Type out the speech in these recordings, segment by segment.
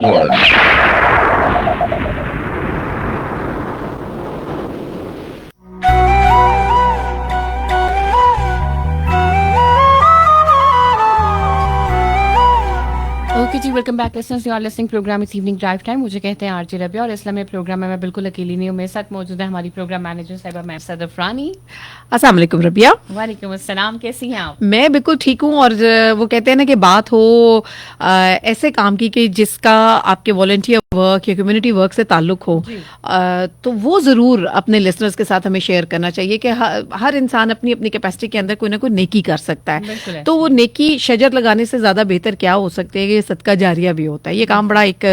One. Okay जी, welcome back listeners, you are listening program इस evening drive time. मुझे कहते हैं आरजे रबिया और इसलिए प्रोग्राम में मैं बिल्कुल अकेली नहीं हूँ. मेरे साथ मौजूद है हमारी प्रोग्राम मैनेजर साहिबा मैम सदफरानी. अस्सलाम वालेकुम रबिया. वालेकुम अस्सलाम, कैसी हैं आप? मैं बिल्कुल ठीक हूँ. और वो कहते हैं ना कि बात हो ऐसे काम की कि जिसका आपके वॉलंटियर वर्क या कम्युनिटी वर्क से ताल्लुक हो, तो वो ज़रूर अपने लिसनर्स के साथ हमें शेयर करना चाहिए कि हर इंसान अपनी अपनी कैपेसिटी के अंदर कोई ना कोई नेकी कर सकता है. तो वो नेकी शजर लगाने से ज़्यादा बेहतर क्या हो सकती है कि सदका जारिया भी होता है. ये काम बड़ा एक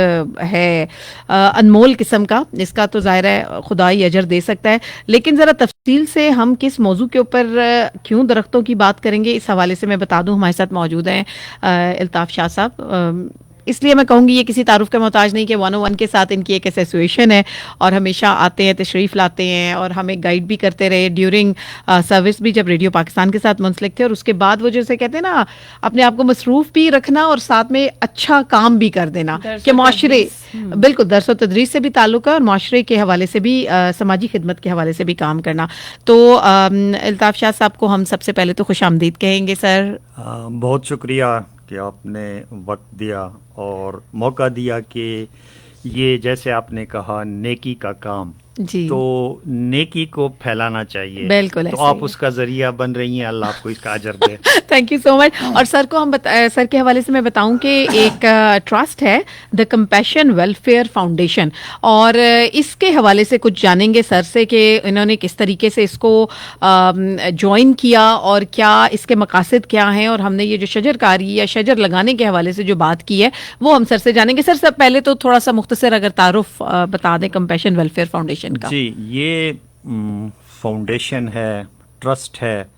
है अनमोल किस्म का. इसका तो ज़ाहिर है खुदा ही अजर दे सकता है. लेकिन ज़रा तफसील से हम किस मौजू के ऊपर क्यों दरख्तों की बात करेंगे, इस हवाले से मैं बता दूं. हमारे साथ मौजूद हैं अल्ताफ शाह साहब. इसलिए मैं कहूँगी ये किसी तारुफ का मोहताज नहीं कि 101 के साथ इनकी एक एसोसिएशन है और हमेशा आते हैं, तशरीफ़ लाते हैं और हमें गाइड भी करते रहे ड्यूरिंग सर्विस भी, जब रेडियो पाकिस्तान के साथ मुंसलिक थे. और उसके बाद वो जैसे कहते हैं ना, अपने आप को मसरूफ़ भी रखना और साथ में अच्छा काम भी कर देना कि माशरे, बिल्कुल दरस व तदरीस से भी ताल्लुक़ है और माशरे के हवाले से भी, समाजी खिदमत के हवाले से भी काम करना. तो अल्ताफ शाह साहब को हम सबसे पहले तो खुश आमदीद कहेंगे सर. बहुत शुक्रिया कि आपने वक्त दिया और मौका दिया कि ये जैसे आपने कहा नेकी का काम, जी, तो नेकी को फैलाना चाहिए. बिल्कुल. तो आप उसका जरिया बन रही हैं, अल्लाह आपको इसका अजर दे. Thank you so much. और सर को हम सर के हवाले से मैं बताऊं कि एक ट्रस्ट है द कंपैशन वेलफेयर फाउंडेशन, और इसके हवाले से कुछ जानेंगे सर से कि इन्होंने किस तरीके से इसको ज्वाइन किया और क्या इसके मकासद क्या हैं. और हमने ये जो शजरकारी या शजर लगाने के हवाले से जो बात की है वो हम सर से जानेंगे. सर सब पहले तो थोड़ा सा मुख्तसर अगर तारुफ बता दें कंपैशन वेलफेयर फाउंडेशन का. जी, ये फाउंडेशन है, ट्रस्ट है,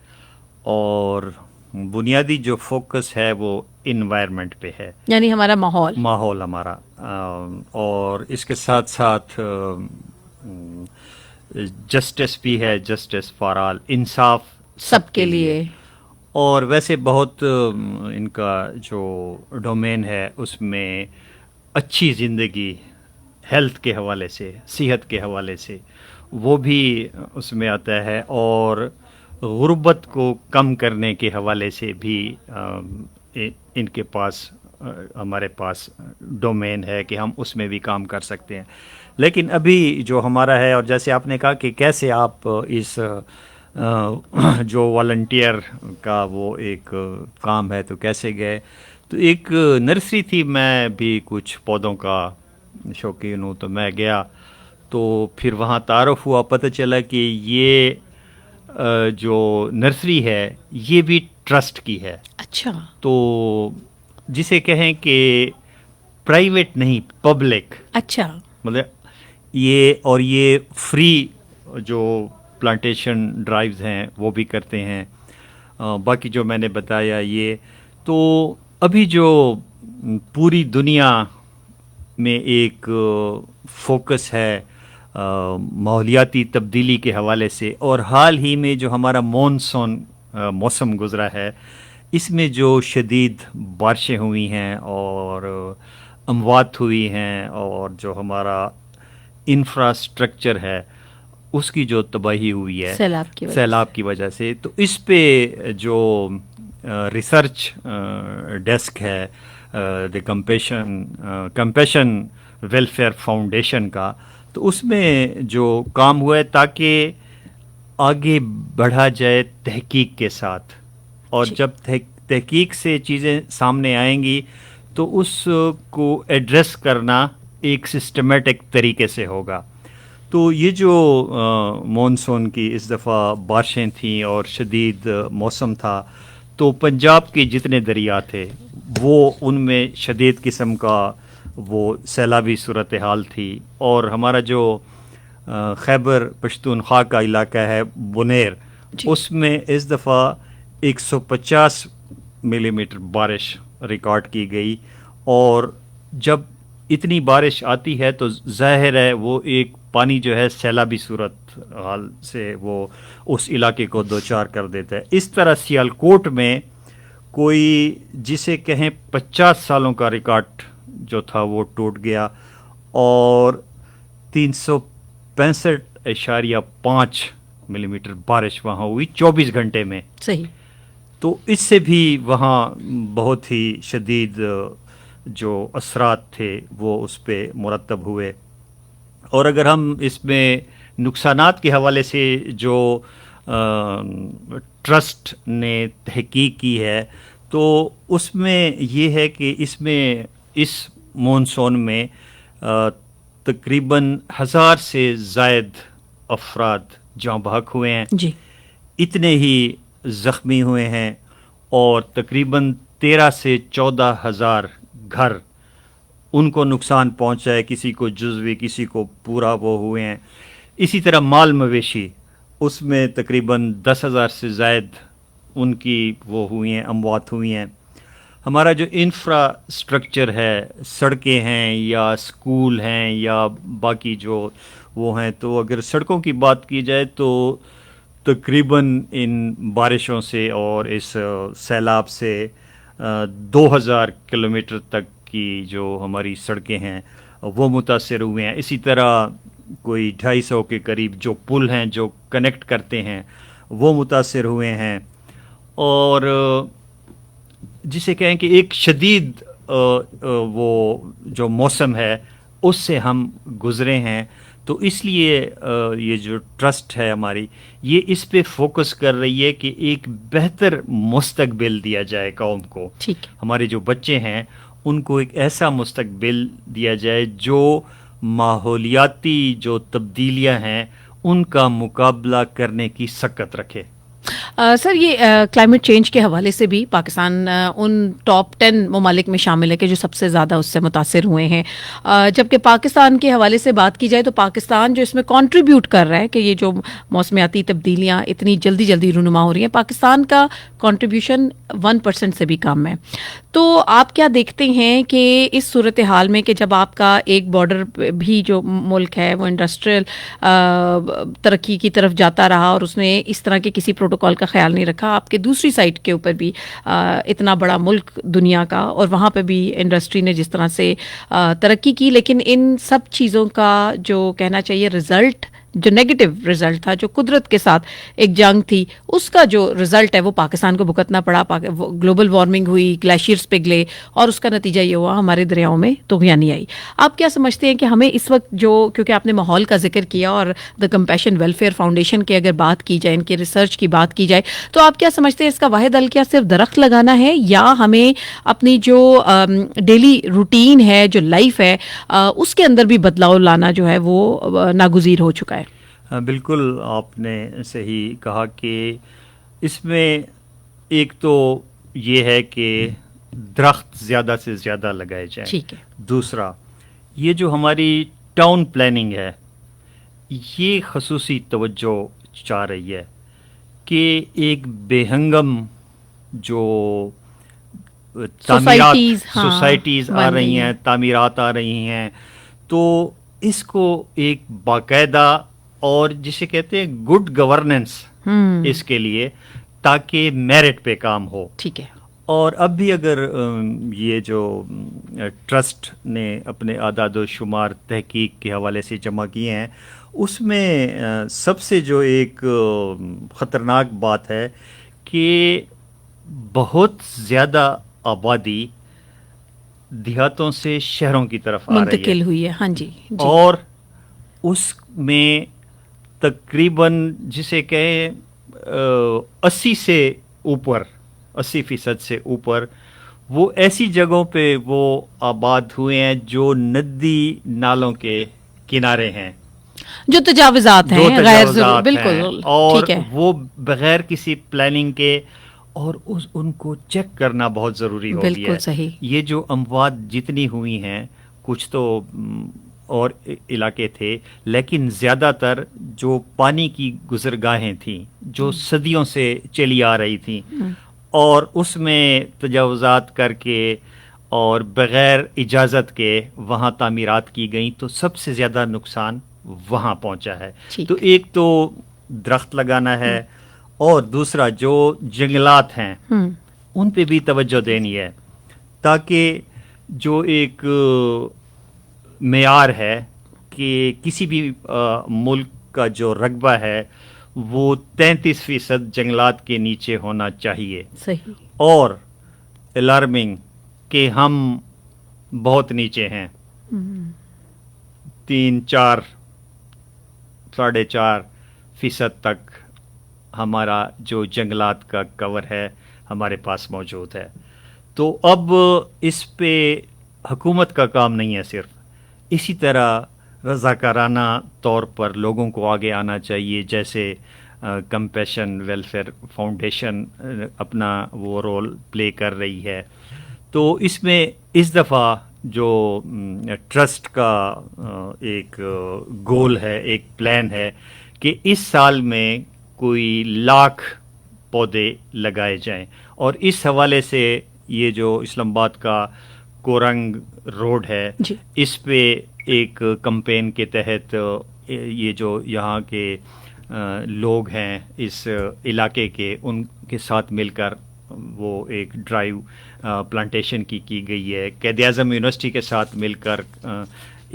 और बुनियादी जो फोकस है वो इन्वायरमेंट पे है, यानी हमारा माहौल हमारा. और इसके साथ साथ जस्टिस भी है, जस्टिस फॉर ऑल, इंसाफ सबके लिए. और वैसे बहुत इनका जो डोमेन है उसमें अच्छी ज़िंदगी, हेल्थ के हवाले से, सेहत के हवाले से वो भी उसमें आता है. और गुर्बत को कम करने के हवाले से भी इनके पास, हमारे पास डोमेन है कि हम उसमें भी काम कर सकते हैं. लेकिन अभी जो हमारा है, और जैसे आपने कहा कि कैसे आप इस जो वॉलंटियर का वो एक काम है तो कैसे गए, तो एक नर्सरी थी, मैं भी कुछ पौधों का शौकीन हूँ, तो मैं गया. तो फिर वहाँ तारुफ हुआ, पता चला कि ये जो नर्सरी है ये भी ट्रस्ट की है. अच्छा. तो जिसे कहें कि प्राइवेट नहीं, पब्लिक. अच्छा. मतलब ये फ्री जो प्लांटेशन ड्राइव्स हैं वो भी करते हैं. बाकी जो मैंने बताया ये, तो अभी जो पूरी दुनिया में एक फोकस है माहौलियाती तब्दीली के हवाले से, और हाल ही में जो हमारा मॉनसून मौसम गुज़रा है, इसमें जो शदीद बारिशें हुई हैं और अमवात हुई हैं, और जो हमारा इंफ्रास्ट्रक्चर है उसकी जो तबाही हुई है सैलाब की वजह से, तो इस पे जो रिसर्च डेस्क है द कंपैशन वेलफेयर फाउंडेशन का, तो उसमें जो काम हुआ है ताकि आगे बढ़ा जाए तहकीक के साथ. और जब तहकीक से चीज़ें सामने आएंगी तो उसको एड्रेस करना एक सिस्टमेटिक तरीके से होगा. तो ये जो मॉनसून की इस दफ़ा बारिशें थीं और शदीद मौसम था, तो पंजाब के जितने दरिया थे वो उनमें शदीद किस्म का वो सैलाबी सूरत हाल थी. और हमारा जो खैबर पख्तूनख्वा का इलाका है बुनेर, उसमें इस दफ़ा 150 मिलीमीटर बारिश रिकॉर्ड की गई. और जब इतनी बारिश आती है तो ज़ाहिर है वो एक पानी जो है सैलाबी सूरत हाल से वो उस इलाके को दो चार कर देता है. इस तरह सियालकोट में कोई जिसे कहें 50 सालों का रिकॉर्ड जो था वो टूट गया और 365.5 मिलीमीटर बारिश वहाँ हुई 24 घंटे में। सही। तो इससे भी वहाँ बहुत ही शदीद जो असरात थे वो उस पे मुरतब हुए। और अगर हम इसमें नुकसानात के हवाले से जो ट्रस्ट ने तहकीक की है तो उसमें ये है कि इसमें इस मॉनसून में तकरीबन 1000 से ज़ायद अफराद जाँ बहक हुए हैं जी। इतने ही ज़ख्मी हुए हैं और तकरीबन 13 से 14 हज़ार घर उनको नुकसान पहुंचा है, किसी को जुज़वी किसी को पूरा वो हुए हैं। इसी तरह माल मवेशी उसमें तकरीबन 10,000 से ज़ायद उनकी वो हुई हैं, अमवात हुई हैं। हमारा जो इंफ्रास्ट्रक्चर है, सड़कें हैं या स्कूल हैं या बाकी जो वो हैं, तो अगर सड़कों की बात की जाए तो तकरीबन इन बारिशों से और इस सैलाब से 2000 किलोमीटर तक की जो हमारी सड़कें हैं वो मुतासिर हुए हैं। इसी तरह कोई 250 के करीब जो पुल हैं जो कनेक्ट करते हैं वो मुतासिर हुए हैं। और जिसे कहें कि एक शदीद वो जो मौसम है उससे हम गुज़रे हैं। तो इसलिए ये जो ट्रस्ट है हमारी ये इस पे फोकस कर रही है कि एक बेहतर मुस्तकबिल दिया जाए कौम को। ठीक। हमारे जो बच्चे हैं उनको एक ऐसा मुस्तकबिल दिया जाए जो माहौलियाती जो तब्दीलियां हैं उनका मुकाबला करने की सकत रखे। सर ये क्लाइमेट चेंज के हवाले से भी पाकिस्तान उन टॉप 10 ममालिक में शामिल है कि जो सबसे ज़्यादा उससे मुतासिर हुए हैं। जबकि पाकिस्तान के हवाले से बात की जाए तो पाकिस्तान जो इसमें कंट्रीब्यूट कर रहा है कि ये जो मौसमियाती तब्दीलियाँ इतनी जल्दी जल्दी रूनुमा हो रही हैं, पाकिस्तान का कंट्रीब्यूशन 1% से भी कम है। तो आप क्या देखते हैं कि इस सूरत हाल में कि जब आपका एक बॉर्डर भी जो मुल्क है वो इंडस्ट्रियल तरक्की की तरफ जाता रहा और उसने इस तरह के किसी प्रोटोकॉल का ख्याल नहीं रखा, आपके दूसरी साइड के ऊपर भी इतना बड़ा मुल्क दुनिया का और वहाँ पे भी इंडस्ट्री ने जिस तरह से तरक्की की, लेकिन इन सब चीज़ों का जो कहना चाहिए रिज़ल्ट जो नेगेटिव रिजल्ट था, जो कुदरत के साथ एक जंग थी, उसका जो रिजल्ट है वो पाकिस्तान को भुगतना पड़ा। ग्लोबल वार्मिंग हुई, ग्लेशियर्स पिघले और उसका नतीजा ये हुआ हमारे दरियाओं में तूफ़ानी आई। आप क्या समझते हैं कि हमें इस वक्त जो, क्योंकि आपने माहौल का जिक्र किया और द कंपैशन वेलफेयर फाउंडेशन की अगर बात की जाए, इनके रिसर्च की बात की जाए, तो आप क्या समझते हैं इसका वाहिद हल क्या सिर्फ दरख्त लगाना है या हमें अपनी जो डेली रूटीन है, जो लाइफ है, उसके अंदर भी बदलाव लाना जो है वो नागुज़ीर हो चुका है? बिल्कुल आपने सही कहा कि इसमें एक तो ये है कि दरख्त ज़्यादा से ज़्यादा लगाए जाएं। ठीक है। दूसरा ये जो हमारी टाउन प्लानिंग है ये खसूसी तवज्जो चाह रही है कि एक बेहंगम जो तामीरात सोसाइटीज़ आ रही हैं, तामीरात आ रही हैं, तो इसको एक बाकायदा और जिसे कहते हैं गुड गवर्नेंस इसके लिए, ताकि मेरिट पे काम हो। ठीक है। और अब भी अगर ये जो ट्रस्ट ने अपने आदाद शुमार तहकीक के हवाले से जमा किए हैं उसमें सबसे जो एक ख़तरनाक बात है कि बहुत ज़्यादा आबादी देहातों से शहरों की तरफ आ रही है। हुई है। हाँ जी, जी। और उसमें तकरीबन जिसे कहें 80 से ऊपर 80% से ऊपर वो ऐसी जगहों पे वो आबाद हुए हैं जो नदी नालों के किनारे हैं, जो तजावुज़ात हैं, गैर ज़रूरी, बिल्कुल। और ठीक है। वो बगैर किसी प्लानिंग के और उनको चेक करना बहुत ज़रूरी हो गया है। बिल्कुल सही। ये जो अमवात जितनी हुई हैं, कुछ तो और इलाके थे, लेकिन ज़्यादातर जो पानी की गुज़रगाहें थीं जो सदियों से चली आ रही थीं और उसमें तजावुज़ात करके और बग़ैर इजाज़त के वहाँ तामीरात की गई, तो सबसे ज़्यादा नुकसान वहाँ पहुँचा है। तो एक तो दरख्त लगाना है और दूसरा जो जंगलात हैं उन पे भी तवज्जो देनी है, ताकि जो एक मेयार है कि किसी भी मुल्क का जो रकबा है वो 33% जंगलात के नीचे होना चाहिए, सही, और अलार्मिंग कि हम बहुत नीचे हैं, 3, 4, 4.5% तक हमारा जो जंगलात का कवर है हमारे पास मौजूद है। तो अब इस पे हुकूमत का काम नहीं है सिर्फ, इसी तरह रज़ाकाराना तौर पर लोगों को आगे आना चाहिए, जैसे कंपैशन वेलफेयर फाउंडेशन अपना वो रोल प्ले कर रही है। तो इसमें इस दफ़ा जो ट्रस्ट का एक गोल है, एक प्लान है कि इस साल में कोई 1,00,000 पौधे लगाए जाएं, और इस हवाले से ये जो इस्लामाबाद का कोरंग रोड है जी, इस पे एक कैंपेन के तहत ये जो यहाँ के लोग हैं इस इलाके के, उनके साथ मिलकर वो एक ड्राइव प्लांटेशन की गई है। कैद आज़म यूनिवर्सिटी के साथ मिलकर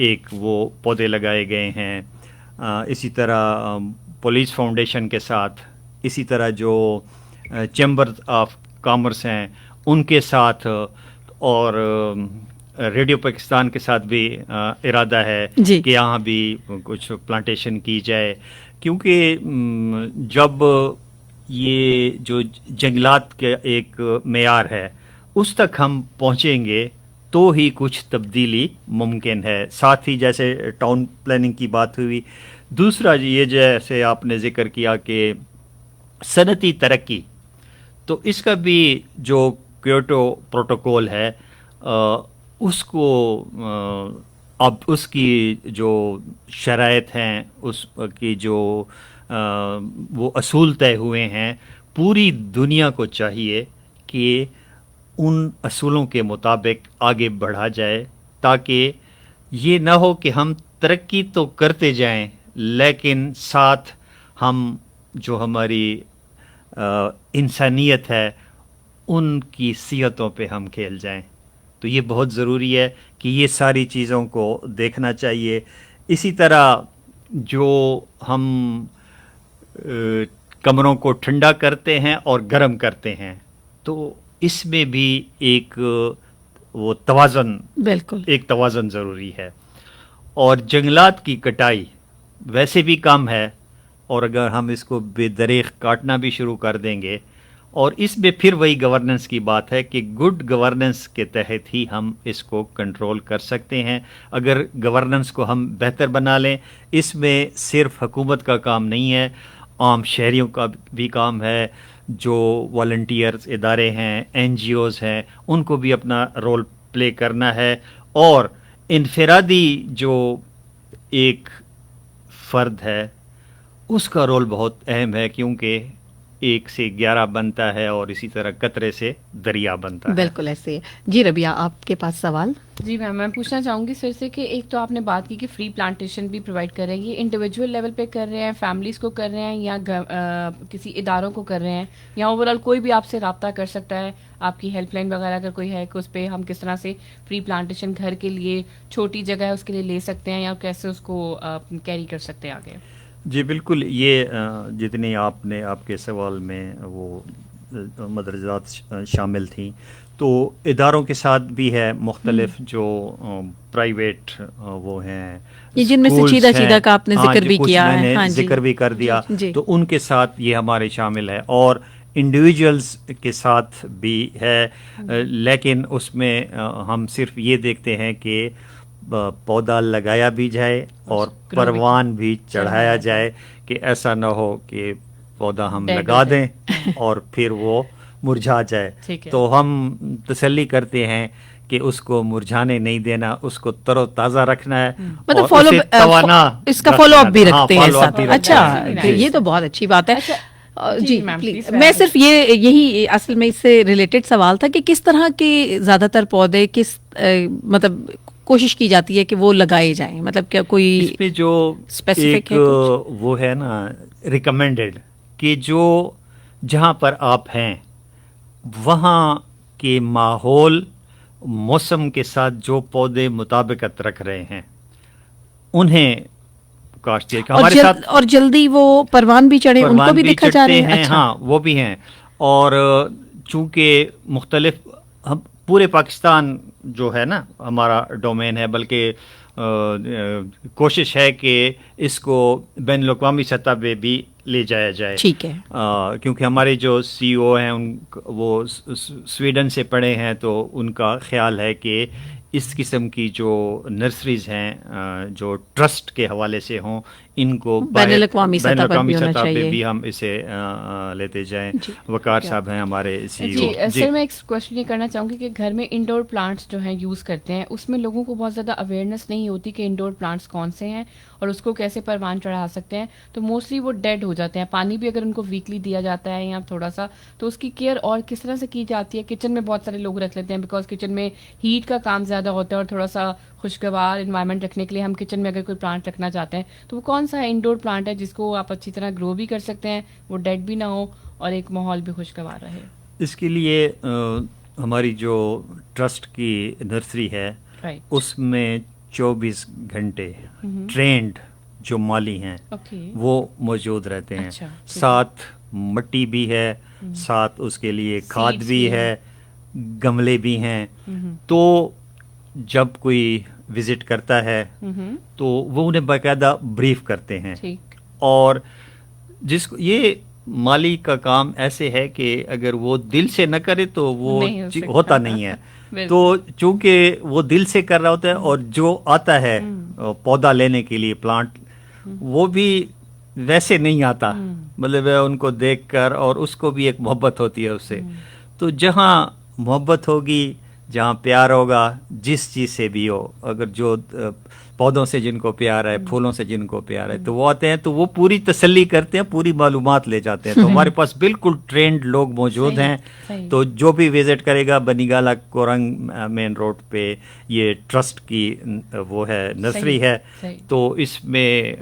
एक वो पौधे लगाए गए हैं। इसी तरह पुलिस फाउंडेशन के साथ, इसी तरह जो चैम्बर ऑफ कॉमर्स हैं उनके साथ, और रेडियो पाकिस्तान के साथ भी इरादा है जी। कि यहाँ भी कुछ प्लांटेशन की जाए, क्योंकि जब ये जो जंगलात के एक मेयार है उस तक हम पहुँचेंगे तो ही कुछ तब्दीली मुमकिन है। साथ ही जैसे टाउन प्लानिंग की बात हुई, दूसरा ये जैसे आपने जिक्र किया कि सनती तरक्की, तो इसका भी जो क्योटो प्रोटोकॉल है उसको अब उसकी जो शराइत हैं, उसकी जो वो असूल तय हुए हैं, पूरी दुनिया को चाहिए कि उन असूलों के मुताबिक आगे बढ़ा जाए, ताकि ये ना हो कि हम तरक्की तो करते जाएं लेकिन साथ हम जो हमारी इंसानियत है उनकी सियतों पे हम खेल जाएं। तो ये बहुत ज़रूरी है कि ये सारी चीज़ों को देखना चाहिए। इसी तरह जो हम कमरों को ठंडा करते हैं और गर्म करते हैं, तो इसमें भी एक वो तवाज़न, बिल्कुल, एक तवाज़न ज़रूरी है। और जंगलात की कटाई वैसे भी कम है, और अगर हम इसको बेदरीग काटना भी शुरू कर देंगे, और इसमें फिर वही गवर्नेंस की बात है कि गुड गवर्नेंस के तहत ही हम इसको कंट्रोल कर सकते हैं। अगर गवर्नेंस को हम बेहतर बना लें, इसमें सिर्फ हुकूमत का काम नहीं है, आम शहरियों का भी काम है, जो वॉलंटियर्स इदारे हैं, NGOs हैं, उनको भी अपना रोल प्ले करना है। और इनफरादी जो एक फ़र्द है उसका रोल बहुत अहम है, क्योंकि 1 से 11 बनता है और इसी तरह कतरे से दरिया बनता है। बिल्कुल ऐसे है। जी रबिया, आपके पास सवाल? जी मैम, मैं पूछना चाहूँगी सर से कि एक तो आपने बात की कि फ्री प्लांटेशन भी प्रोवाइड कर रहे हैं, ये इंडिविजुअल लेवल पे कर रहे हैं, फैमिलीज़ को कर रहे हैं, या किसी इदारों को कर रहे हैं, या ओवरऑल कोई भी आपसे रब्ता कर सकता है? आपकी हेल्पलाइन वगैरह अगर कोई है कि उस पर हम किस तरह से फ्री प्लांटेशन घर के लिए, छोटी जगह है उसके लिए ले सकते हैं, या कैसे उसको कैरी कर सकते हैं आगे? जी बिल्कुल, ये जितनी आपने आपके सवाल में वो मदरजात शामिल थी, तो इदारों के साथ भी है मुख्तलिफ जो प्राइवेट वो हैं, ये जिनमें से स्कूल्स सीधा हैं, का आपने हाँ, जिक्र भी कुछ किया है, मैंने हाँ जी, जिक्र भी कर दिया, जी। तो उनके साथ ये हमारे शामिल है, और इंडिविजुअल्स के साथ भी है। लेकिन उसमें हम सिर्फ ये देखते हैं कि पौधा लगाया भी जाए और परवान भी चढ़ाया जाए, कि ऐसा ना हो कि पौधा हम Dead लगा हो जाए। दें और फिर वो मुरझा जाए। ठीक है। तो हम तसल्ली करते हैं कि उसको मुरझाने नहीं देना, उसको तरोताज़ा रखना है, मतलब और फॉलो उसे तवाना इसका रखना फॉलो अप भी है। हाँ, रखते हैं follow up साथ। भी रखते अच्छा, हैं। जी। ये तो बहुत अच्छी बात है। अच्छा, जी जी मैम, प्लीज, please, मैं सिर्फ यही असल में इससे रिलेटेड सवाल था कि किस तरह के ज्यादातर पौधे किस मतलब कोशिश की जाती है कि वो लगाए जाएं, मतलब क्या कोई इसमें जो specific एक है कुछ? वो है ना रिकमेंडेड, कि जो जहाँ पर आप हैं वहाँ के माहौल मौसम के साथ जो पौधे मुताबिकत रख रहे हैं उन्हें काश्त किया। हमारे साथ और जल्दी वो परवान भी चढ़े, उनको परवान भी देखा जा रहे हैं। अच्छा। हाँ वो भी हैं। और चूंकि मुख्तलिफ हम पूरे पाकिस्तान जो है ना हमारा डोमेन है, बल्कि कोशिश है कि इसको बैन अवी सतह पे भी ले जाया जाए। ठीक है। क्योंकि हमारे जो CEO हैं वो स्वीडन से पढ़े हैं, तो उनका ख्याल है कि इस किस्म की जो नर्सरीज हैं जो ट्रस्ट के हवाले से हों, इनको बैनुल-अक़वामी सतह पर भी होना सतह पे चाहिए। भी हम इसे लेते जाएं। वकार साहब हैं हमारे CEO। सर मैं एक क्वेश्चन ये करना चाहूँगी कि घर में इंडोर प्लांट्स जो हैं यूज़ करते हैं, उसमें लोगों को बहुत ज़्यादा अवेयरनेस नहीं होती कि इंडोर प्लांट्स कौन से हैं और उसको कैसे परवान चढ़ा सकते हैं, तो मोस्टली वो डेड हो जाते हैं। पानी भी अगर उनको वीकली दिया जाता है या थोड़ा सा, तो उसकी केयर और किस तरह से की जाती है? किचन में बहुत सारे लोग रख लेते हैं, बिकॉज किचन में हीट का काम ज़्यादा होता है और थोड़ा सा खुशगवार इन्वायरमेंट रखने के लिए हम किचन में अगर कोई प्लांट रखना चाहते हैं, तो वो कौन सा इंडोर प्लांट है जिसको आप अच्छी तरह ग्रो भी कर सकते हैं, वो डेड भी ना हो और एक माहौल भी खुशगवार रहे? इसके लिए हमारी जो ट्रस्ट की नर्सरी है, राइट, उसमें 24 घंटे ट्रेंड जो माली हैं वो मौजूद रहते हैं। अच्छा, साथ मट्टी भी है, साथ उसके लिए खाद Seeds भी भी है, गमले भी हैं। तो जब कोई विजिट करता है तो वो उन्हें बाकायदा ब्रीफ करते हैं। ठीक। और जिसको ये माली का काम ऐसे है कि अगर वो दिल से न करे तो वो होता नहीं है। तो चूंकि वो दिल से कर रहा होता है और जो आता है पौधा लेने के लिए प्लांट, वो भी वैसे नहीं आता, मतलब उनको देखकर, और उसको भी एक मोहब्बत होती है उससे। तो जहाँ मोहब्बत होगी, जहाँ प्यार होगा, जिस चीज़ से भी हो, अगर जो पौधों से जिनको प्यार है, फूलों से जिनको प्यार है, तो वो आते हैं, तो वो पूरी तसल्ली करते हैं, पूरी मालूमात ले जाते हैं। तो हमारे पास बिल्कुल ट्रेंड लोग मौजूद हैं। तो जो भी विजिट करेगा बनीगाला कोरंग मेन रोड पे ये ट्रस्ट की वो है नर्सरी है, तो इसमें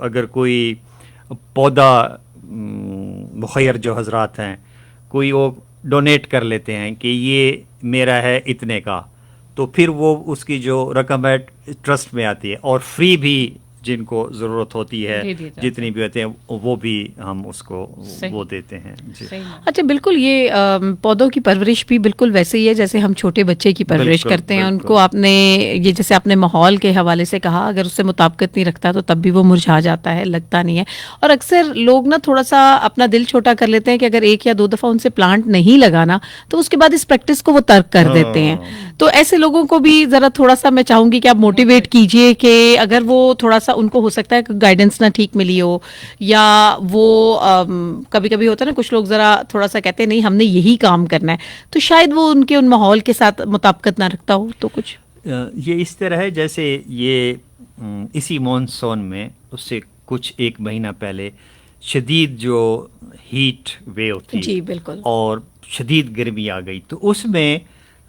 अगर कोई पौधा मुखैर जो हजरात हैं, कोई वो डोनेट कर लेते हैं कि ये मेरा है इतने का, तो फिर वो उसकी जो रकम है ट्रस्ट में आती है, और फ्री भी जिनको ज़रूरत होती है, जितनी भी होते हैं, वो भी हम उसको वो देते हैं। जी। अच्छा, बिल्कुल ये पौधों की परवरिश भी बिल्कुल वैसे ही है जैसे हम छोटे बच्चे की परवरिश करते हैं। उनको आपने ये जैसे आपने माहौल के हवाले से कहा, अगर उससे मुताबिकत नहीं रखता तो तब भी वो मुरझा जाता है, लगता नहीं है। और अक्सर लोग ना थोड़ा सा अपना दिल छोटा कर लेते हैं कि अगर 1 या 2 दफ़ा उनसे प्लांट नहीं लगाना तो उसके बाद इस प्रैक्टिस को वो तर्क कर देते हैं। तो ऐसे लोगों को भी ज़रा थोड़ा सा मैं चाहूँगी कि आप मोटिवेट कीजिए कि अगर वो थोड़ा सा, उनको हो सकता है कि गाइडेंस ना ठीक मिली हो, या वो कभी कभी होता है ना, कुछ लोग ज़रा थोड़ा सा कहते हैं नहीं हमने यही काम करना है, तो शायद वो उनके उन माहौल के साथ मुताबिकत ना रखता हो। तो कुछ ये इस तरह है जैसे ये इसी मॉनसून में उससे कुछ 1 महीना पहले शदीद जो हीट वेव थी, जी बिल्कुल, और शदीद गर्मी आ गई, तो उसमें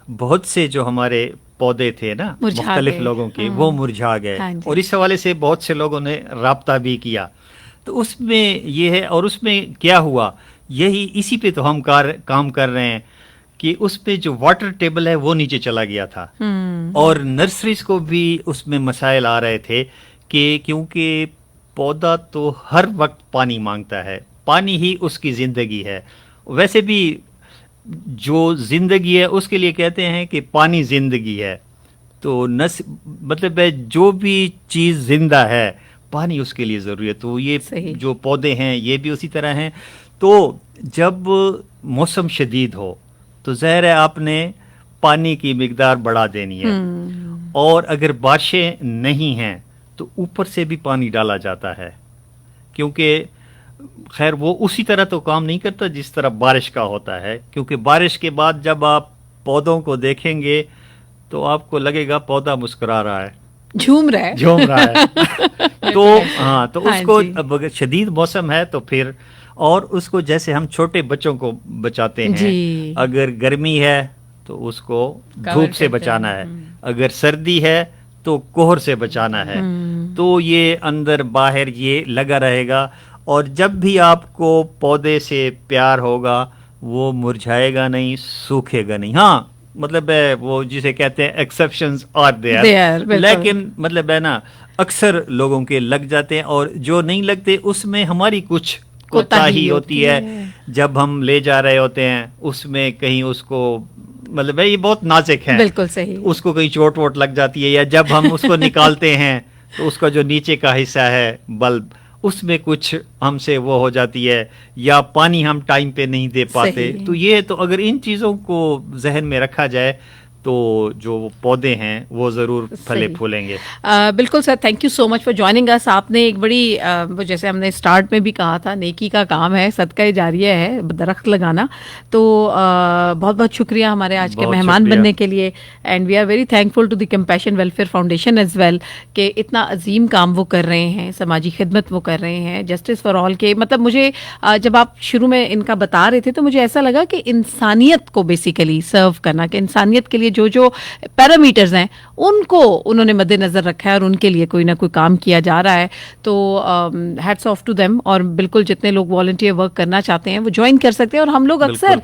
बहुत से जो हमारे पौधे थे ना मुख्तलिफ लोगों के, वो मुरझा गए। और इस हवाले से बहुत से लोगों ने राब्ता भी किया। तो उसमें ये है, और उसमें क्या हुआ, यही इसी पे तो हम काम कर रहे हैं कि उसपे जो वाटर टेबल है वो नीचे चला गया था, और नर्सरीज को भी उसमें मसाइल आ रहे थे कि क्योंकि पौधा तो हर वक्त पानी मांगता है, पानी ही उसकी ज़िंदगी है। वैसे भी जो ज़िंदगी है उसके लिए कहते हैं कि पानी ज़िंदगी है। तो मतलब है जो भी चीज़ जिंदा है पानी उसके लिए ज़रूरी है। तो ये जो पौधे हैं ये भी उसी तरह हैं। तो जब मौसम शदीद हो तो ज़ाहिर है आपने पानी की मिकदार बढ़ा देनी है, और अगर बारिशें नहीं हैं तो ऊपर से भी पानी डाला जाता है, क्योंकि खैर वो उसी तरह तो काम नहीं करता जिस तरह बारिश का होता है, क्योंकि बारिश के बाद जब आप पौधों को देखेंगे तो आपको लगेगा पौधा मुस्कुरा रहा है, झूम रहा है। तो हाँ, तो उसको अब शदीद मौसम है तो फिर, और उसको जैसे हम छोटे बच्चों को बचाते हैं, अगर गर्मी है तो उसको धूप से बचाना है, अगर सर्दी है तो कोहर से बचाना है। तो ये अंदर बाहर ये लगा रहेगा, और जब भी आपको पौधे से प्यार होगा वो मुरझाएगा नहीं, सूखेगा नहीं। हाँ, मतलब है वो जिसे कहते हैं एक्सेप्शंस आर There, देयर, बिल्कुल। लेकिन मतलब है ना अक्सर लोगों के लग जाते हैं और जो नहीं लगते उसमें हमारी कुछ कोताही होती है जब हम ले जा रहे होते हैं उसमें कहीं उसको मतलब है ये बहुत नाजुक है, बिल्कुल सही। उसको कहीं चोट वोट लग जाती है या जब हम उसको निकालते हैं तो उसका जो नीचे का हिस्सा है बल्ब उसमें कुछ हमसे वो हो जाती है या पानी हम टाइम पे नहीं दे पाते। सही। तो ये तो अगर इन चीज़ों को जहन में रखा जाए तो जो पौधे हैं वो ज़रूर फले सही। फूलेंगे। बिल्कुल sir, thank you so much for joining us. आपने एक बड़ी वो जैसे हमने स्टार्ट में भी कहा था, नेकी का काम है, सदका जारिया है दरख्त लगाना। तो बहुत बहुत शुक्रिया हमारे आज के बहुत मेहमान शुक्रिया। बनने के लिए, and we are very thankful to the Compassion Welfare Foundation as well कि इतना अजीम काम वो कर रहे हैं, समाजी खिदमत वो कर रहे हैं, जस्टिस फॉर ऑल के। मतलब मुझे जब आप शुरू में इनका बता रहे थे तो मुझे ऐसा लगा कि इंसानियत को बेसिकली सर्व करना, कि इंसानियत के लिए जो जो पैरामीटर्स हैं उनको उन्होंने मद्देनजर रखा है और उनके लिए कोई ना कोई काम किया जा रहा है। तो हैट्स ऑफ टू देम। और बिल्कुल जितने लोग वॉलंटियर वर्क करना चाहते हैं वो ज्वाइन कर सकते हैं। और हम लोग अक्सर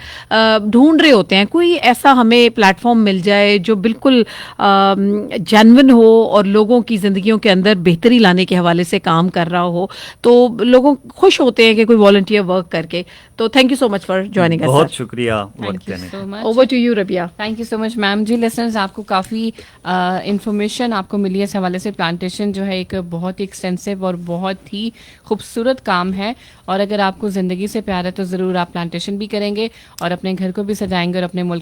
ढूंढ रहे होते हैं कोई ऐसा हमें प्लेटफॉर्म मिल जाए जो बिल्कुल जेन्युइन हो और लोगों की जिंदगियों के अंदर बेहतरी लाने के हवाले से काम कर रहा हो, तो लोगों खुश होते हैं कि कोई वॉलंटियर वर्क करके। तो thank you so much for joining us बहुत सर। शुक्रिया वक्त थैंक यू देने सो का। Much. Over to you Rabia. Thank you so much ma'am. जी लिसनर्स, आपको काफ़ी इंफॉर्मेशन आपको मिली है इस हवाले से। प्लांटेशन जो है एक बहुत ही एक्सटेंसिव और बहुत ही खूबसूरत काम है, और अगर आपको ज़िंदगी से प्यार है तो ज़रूर आप प्लांटेशन भी करेंगे और अपने घर को भी सजाएंगे और अपने मुल्क